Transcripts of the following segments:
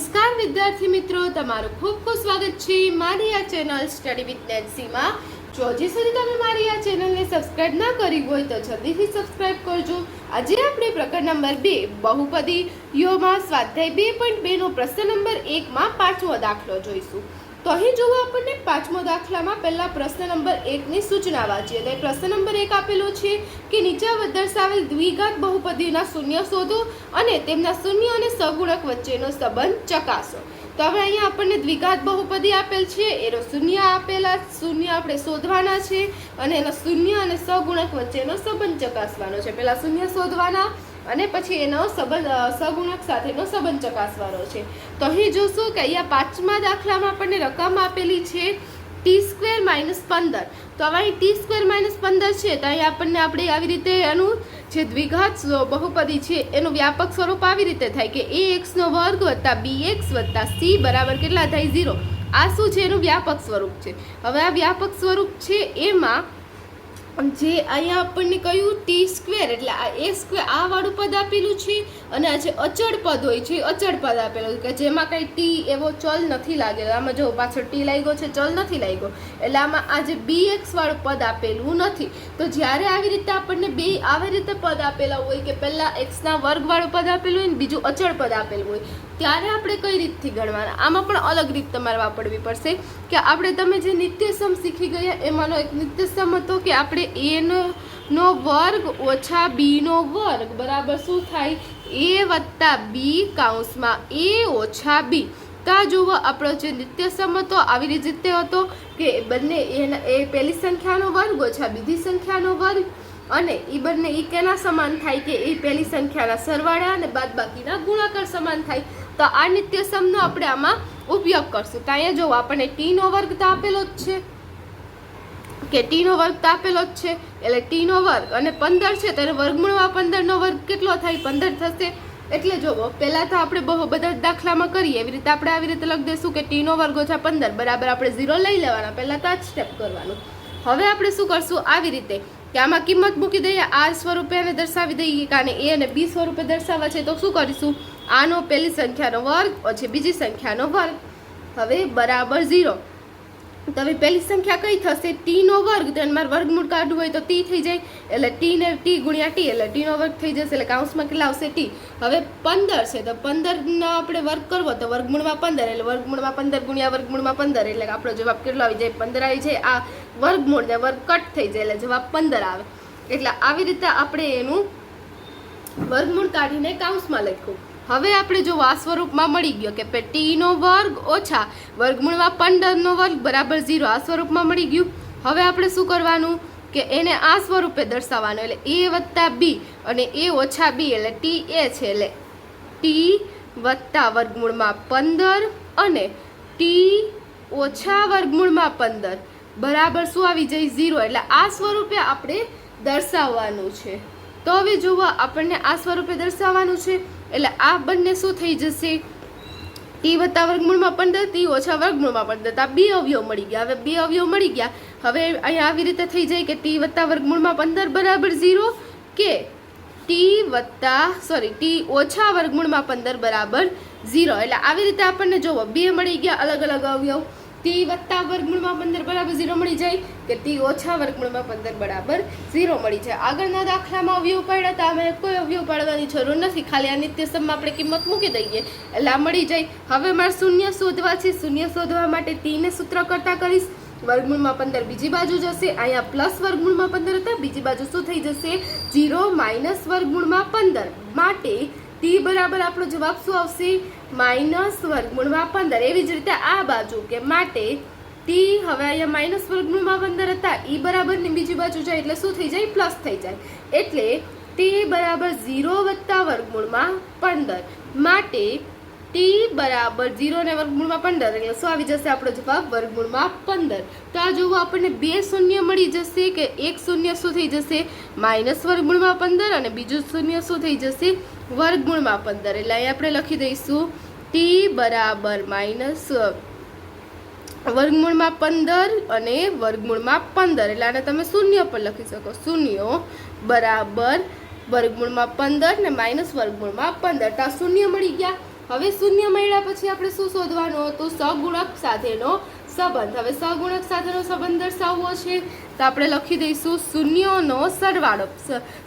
નમસ્કાર વિદ્યાર્થી મિત્રો, તમારું ખૂબ ખૂબ સ્વાગત છે મારી આ ચેનલ સ્ટડી વિથ નેન્સીમાં। જો હજી સુધી તમે મારી આ ચેનલને સબસ્ક્રાઇબ ના કરી હોય તો જલ્દીથી સબસ્ક્રાઇબ કરજો। આજે આપણે પ્રકરણ નંબર 2 બહુપદીયોમાં સ્વાધ્યાય 2.2 નો પ્રશ્ન નંબર 1 માં પાંચમો દાખલો જોઈશું। તો અહીં જુઓ, આપણને પાંચમો દાખલામાં પહેલા પ્રશ્ન નંબર 1 ની સૂચના વાંચીએ તો પ્રશ્ન નંબર 1 આપેલો છે કે નીચે દર્શાવેલ દ્વિઘાત બહુપદીના શૂન્ય શોધો અને તેમના શૂન્ય અને સહગુણક વચ્ચેનો સંબંધ ચકાસો। તો હવે અહીંયા આપણને દ્વિઘાત બહુપદી આપેલ છે, એનો શૂન્ય આપેલા, શૂન્ય આપણે શોધવાના છે અને એનો શૂન્ય અને સહગુણક વચ્ચેનો સંબંધ ચકાસવાનો છે। પહેલા શૂન્ય શોધવાના અને પછી એનો સંબંધ સહગુણક સાથેનો સંબંધ ચકાસવાનો છે। તો અહીં જોશું કે અહીંયા પાંચમા દાખલામાં આપણને રકમ આપેલી છે t² - 15। તો હવે અહીં t² - 15 છે તો અહીં આપણને આપણે આવી રીતે એનું જે દ્વિઘાત બહુપદી છે એનું વ્યાપક સ્વરૂપ આવી રીતે થાય કે ax² + bx + c બરાબર કેટલા થાય? 0। આ શું છે? એનું વ્યાપક સ્વરૂપ છે। હવે આ વ્યાપક સ્વરૂપ છે એમાં જે અહીંયા આપણને કહ્યું t² એટલે આ a² આ વાળું પદ આપેલું છે અને આ જે અચળ પદ હોય છે અચળ પદ આપેલું કે જેમાં કઈ t એવો ચલ નથી લાગેલો। આમાં જો પાછળ t લાગ્યો છે, ચલ નથી લાગ્યો, એટલે આમાં આ જે bx વાળું પદ આપેલું નથી। તો જ્યારે આવી રીતે આપણને બે આવી રીતે પદ આપેલા હોય કે પહેલા x² વાળું પદ આપેલું હોય ને બીજું અચળ પદ આપેલું હોય ત્યારે આપણે કઈ રીતથી ગણવાના? આમાં પણ અલગ રીત તમારે વાપરવી પડશે કે આપણે તમે જે નિત્યસમ શીખી ગયા એમાંનો એક નિત્યસમ હતો કે આપણે a નો વર્ગ ઓછા b નો વર્ગ બરાબર શું થાય? a + b કૌંસમાં a ઓછા b। તો આ જુઓ, આપણો જે નિત્યસમ હતો આવી રીતે હતો કે બંને એ પહેલી સંખ્યાનો વર્ગ ઓછા બીજી સંખ્યાનો વર્ગ અને એ બંને એ કેના સમાન થાય કે એ પહેલી સંખ્યાના સરવાળા અને બાદબાકીના ગુણાકાર સમાન થાય। તો આ નિત્યસમનો આપણે આમાં ઉપયોગ કરશું। તો અહીંયા જો આપણને t નો વર્ગ તો આપેલો જ છે કે t નો વર્ગ તો આપેલો જ છે એટલે t નો વર્ગ અને 15 છે તો વર્ગમૂળમાં 15 નો વર્ગ કેટલો થાય? 15 થશે। એટલે જો પહેલા તો આપણે બહુ બધા દાખલામાં કરીએ એવી રીતે આપણે આવી રીતે લખી દઈશું કે t નો વર્ગ ઓછા 15 બરાબર આપણે 0 લઈ લેવાના, પહેલા તો આ જ સ્ટેપ કરવાનું। હવે આપણે શું કરશું? આવી રીતે કે આમાં કિંમત મૂકી દઈએ, આ સ્વરૂપે એને દર્શાવી દઈએ કે આને a અને b સ્વરૂપે દર્શાવવા છે તો શું કરીશું? આનો પહેલી સંખ્યાનો વર્ગ ઓછે બીજી સંખ્યાનો વર્ગ, હવે બરાબર 0। તો હવે પહેલી સંખ્યા કઈ થશે? t નો વર્ગ, તો મારે વર્ગમૂળ કાઢવું હોય તો t થઈ જાય એટલે t ને t ગુણ્યા t એટલે t નો વર્ગ થઈ જશે એટલે કૌંસમાં કેટલા આવશે? t। હવે 15 છે તો 15 નો આપણે વર્ગ કરવો તો વર્ગમૂળમાં 15 એટલે વર્ગમૂળમાં 15 ગુણ્યા વર્ગમૂળમાં 15 એટલે આપણો જવાબ કેટલો આવી જાય? 15 આવી જાય। આ વર્ગમૂળ ને વર્ગ કટ થઈ જાય એટલે જવાબ 15 આવે। એટલે આવી રીતે આપણે એનું વર્ગમૂળ કાઢીને કૌંસમાં લખ્યું। હવે આપણે જો આ સ્વરૂપમાં મળી ગયો કે t નો વર્ગ ઓછા વર્ગમૂળમાં 15 નો વર્ગ બરાબર 0, આ સ્વરૂપમાં મળી ગયું। હવે આપણે શું કરવાનું કે એને આ સ્વરૂપે દર્શાવવાનું એટલે a + b અને a ઓછા b એટલે t a છે એટલે t + વર્ગમૂળમાં 15 અને t ઓછા વર્ગમૂળમાં 15 બરાબર શું આવી જાય? 0। એટલે આ સ્વરૂપે આપણે દર્શાવવાનું છે। તો હવે જુઓ, આપણને આ સ્વરૂપે દર્શાવવાનું છે એટલે આ બંને શું થઈ જશે? t + વર્ગમૂળમાં 15 t ઓછા વર્ગમૂળમાં 15, આ બે અવયવ મળી ગયા। હવે બે અવયવ મળી ગયા, હવે અહીંયા આવી રીતે થઈ જાય કે t + વર્ગમૂળમાં 15 બરાબર 0 કે t ઓછા વર્ગમૂળમાં 15 બરાબર 0। એટલે આવી રીતે આપણને જોવો બે મળી ગયા અલગ અલગ અવયવ, t + વર્ગમૂળમાં 15 બરાબર 0 મળી જાય કે t ઓછા વર્ગમૂળમાં 15 બરાબર 0 મળી જાય। આગળના દાખલામાં અવયવ પાડ્યા હતા, અમે કોઈ અવયવ પાડવાની જરૂર નથી, ખાલી આ નિત્યસમમાં આપણે કિંમત મૂકી દઈએ એટલે આ મળી જાય। હવે મારે શૂન્ય શોધવા છે, શૂન્ય શોધવા માટે t ને સૂત્ર કરતા કરીશ, વર્ગમૂળમાં 15 બીજી બાજુ જશે, અહીંયા પ્લસ વર્ગમૂળમાં 15 હતા, બીજી બાજુ શું થઈ જશે? 0 - વર્ગમૂળમાં 15 માટે t બરાબર આપણો જવાબ શું આવશે? -વર્ગમૂળમાં 15। એવી જ રીતે આ બાજુ કે માટે t હવે અહીંયા વર્ગમૂળમાં 15 હતા, e બરાબર ની બીજી બાજુ જાય એટલે શું થઈ જાય? પ્લસ થઈ જાય। એટલે t બરાબર 0 + વર્ગમૂળમાં 15 માટે t બરાબર 0 ને વર્ગમૂળમાં 15 એટલે શું આવી જશે આપણો જવાબ? વર્ગમૂળમાં 15। તો આ જોવો, આપણને બે શૂન્ય મળી જશે કે એક શૂન્ય શું થઈ જશે? -વર્ગમૂળમાં 15 અને બીજું શૂન્ય શું થઈ જશે? વર્ગમૂળમાં 15। એટલે અહીં આપણે લખી દઈશું t બરાબર વર્ગમૂળમાં 15 અને વર્ગમૂળમાં 15 એટલે આને તમે શૂન્ય પર લખી શકો, શૂન્ય બરાબર વર્ગમૂળમાં 15 ને -વર્ગમૂળમાં 15। તો આ શૂન્ય મળી ગયા। હવે શૂન્ય મળ્યા પછી આપણે શું શોધવાનું હતું? સહગુણક સાથેનો સંબંધ. હવે સહગુણક સાથેનો સંબંધ દર્શાવવો છે તો આપણે લખી દઈશું શૂન્યોનો સરવાળો.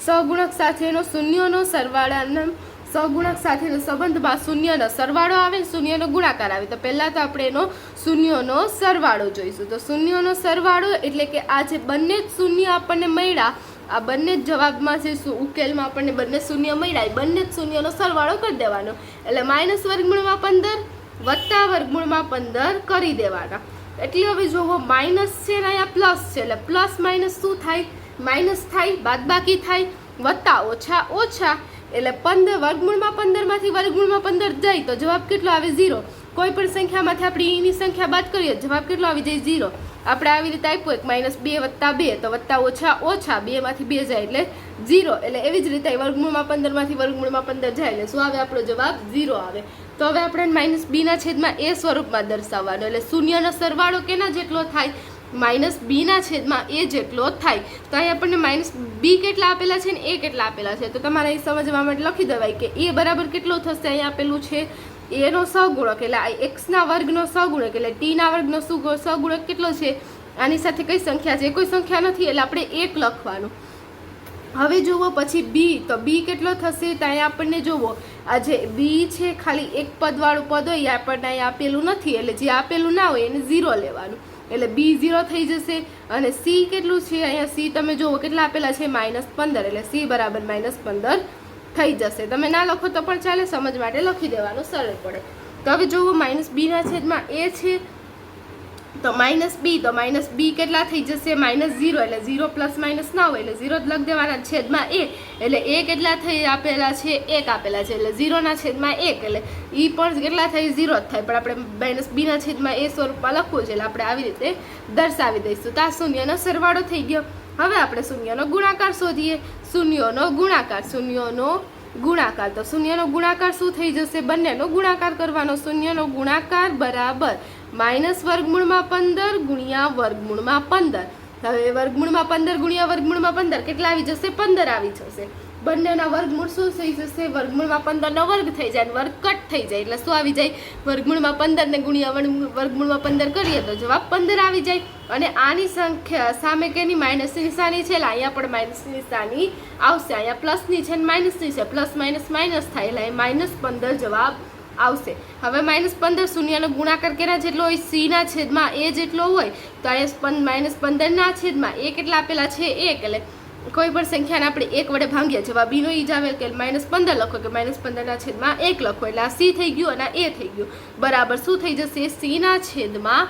સહગુણક સાથેનો શૂન્યોનો સરવાળાનો સહગુણક સાથેનો સંબંધમાં શૂન્યનો સરવાળો આવે, શૂન્યનો ગુણાકાર આવે. તો પહેલાં તો આપણે એનો શૂન્યોનો સરવાળો જોઈશું. તો શૂન્યોનો સરવાળો એટલે કે આ જે બંને જ શૂન્ય આપણને મળ્યા, આ બંને જ જવાબમાં જે ઉકેલમાં આપણને બંને શૂન્ય મળ્યા એ બંને જ શૂન્યનો સરવાળો કરી દેવાનો. એટલે માઇનસ વર્ગમૂળમાં 15 વત્તા વર્ગમૂળમાં 15 કરી દેવાના. એટલે હવે જોવો માઇનસ છે ને અહીંયા પ્લસ છે, એટલે પ્લસ માઇનસ શું થાય? માઇનસ થાય, બાદબાકી થાય, વત્તા ઓછા ઓછા, એટલે 15 વર્ગમૂળમાં 15 માંથી વર્ગમૂળમાં 15 જાય તો જવાબ કેટલો આવે? 0. કોઈ પણ સંખ્યામાંથી આપણે એની સંખ્યા બાદ કરીએ જવાબ કેટલો આવી જાય? 0. આપણે આવી રીતે આપ્યું એક -2 + 2 તો વત્તા ઓછા ઓછા 2 માંથી 2 જાય એટલે 0. એટલે એવી જ રીતે વર્ગમૂળમાં 15 માંથી વર્ગમૂળમાં 15 જાય એટલે શું આવે? આપણો જવાબ 0 આવે. તો હવે આપણે -b ના છેદમાં a સ્વરૂપમાં દર્શાવવાનો. એટલે શૂન્યનો સરવાળો કેના જેટલો થાય? -b ના છેદમાં a જેટલો થાય. તો અહીં આપણને -b કેટલા આપેલા છે ને a કેટલા આપેલા છે, તો તમારે અહીં સમજવા માટે લખી દેવાય કે a બરાબર કેટલો થશે? અહીં આપેલું છે a નો સહગુણક એટલે x ના વર્ગનો સહગુણક એટલે t ના વર્ગનો સહગુણક કેટલો છે? આની સાથે કઈ સંખ્યા છે? કોઈ સંખ્યા નથી એટલે આપણે 1 લખવાનું. હવે જુઓ પછી b, તો b કેટલો થશે? તો અહીંયા આપણને જુઓ આ જે b છે ખાલી એક પદવાળું પદ હોય એ આપણને અહીં આપેલું નથી, એટલે જે આપેલું ના હોય એને 0 લેવાનું. એટલે b 0 થઈ જશે. અને c કેટલું છે? અહીંયા c તમે જુઓ કેટલા આપેલા છે? -15 એટલે c બરાબર -15 થઈ જશે. તમે ના લખો તો પણ ચાલે, સમજ માટે લખી દેવાનું સરળ પડે. તો હવે જુઓ -b ના છેદમાં a છે તો -b, તો -b કેટલા થઈ જશે? -0 એટલે 0 પ્લસ માઇનસ ના હોય એટલે 0 જ લખી દેવાના છેદમાં a. એટલે a કેટલા થઈ આપેલા છે? 1 આપેલા છે એટલે 0 ના છેદમાં 1 એટલે એ પણ કેટલા થાય? 0 જ થાય. પણ આપણે -b ના છેદમાં a સ્વરૂપમાં લખવું છે એટલે આપણે આવી રીતે દર્શાવી દઈશું. તો આ શૂન્યનો સરવાળો થઈ ગયો. હવે આપણે શૂન્યનો ગુણાકાર શોધીએ. શૂન્યનો ગુણાકાર, શૂન્યનો ગુણાકાર. તો શૂન્યનો ગુણાકાર શું થઈ જશે? બંનેનો ગુણાકાર કરવાનો. શૂન્યનો ગુણાકાર બરાબર -વર્ગમૂળમાં 15 ગુણ્યા વર્ગમૂળમાં 15. હવે વર્ગમૂળમાં 15 ગુણ્યા વર્ગમૂળમાં 15 કેટલા આવી જશે? 15 આવી જશે. બંનેના વર્ગમૂળ શું થઈ જશે? વર્ગમૂળમાં 15 નો વર્ગ થઈ જાય, વર્ગ કટ થઈ જાય એટલે શું આવી જાય? વર્ગમૂળમાં 15 ને ગુણ્યા વર્ગમૂળમાં 15 કરીએ તો જવાબ 15 આવી જાય. અને આની સંખ્યા સામે કેની? માઇનસની નિશાની છે એટલે અહીંયા પણ માઇનસની નિશાની આવશે. અહીંયા પ્લસની છે ને માઇનસની છે, પ્લસ માઇનસ માઇનસ થાય એટલે -15 જવાબ આવશે. હવે -15 શૂન્યનો ગુણાકાર કેના જેટલો હોય? c ના છેદમાં a જેટલો હોય. તો અહીંયા -15 ના છેદમાં a કેટલા આપેલા છે? 1. એટલે કોઈ પણ સંખ્યાને આપણે 1 વડે ભાંગીએ જવાબ b નો ઈ જ આવે કે -15 લખો કે -15 ના છેદમાં 1 લખો એટલે આ c થઈ ગયું અને a થઈ ગયું. બરાબર શું થઈ જશે? c ના છેદમાં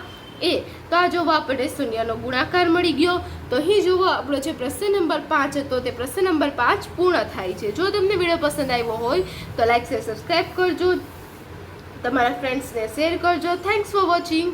a. તો આ જોવો આપણે શૂન્યનો ગુણાકાર મળી ગયો. તો અહીં જુઓ આપણો જે પ્રશ્ન નંબર 5 હતો તે પ્રશ્ન નંબર 5 પૂર્ણ થાય છે. જો તમને વિડીયો પસંદ આવ્યો હોય તો લાઈક શેર સબસ્ક્રાઈબ કરજો, તમારા ફ્રેન્ડ્સને શેર કરજો. Thanks for watching.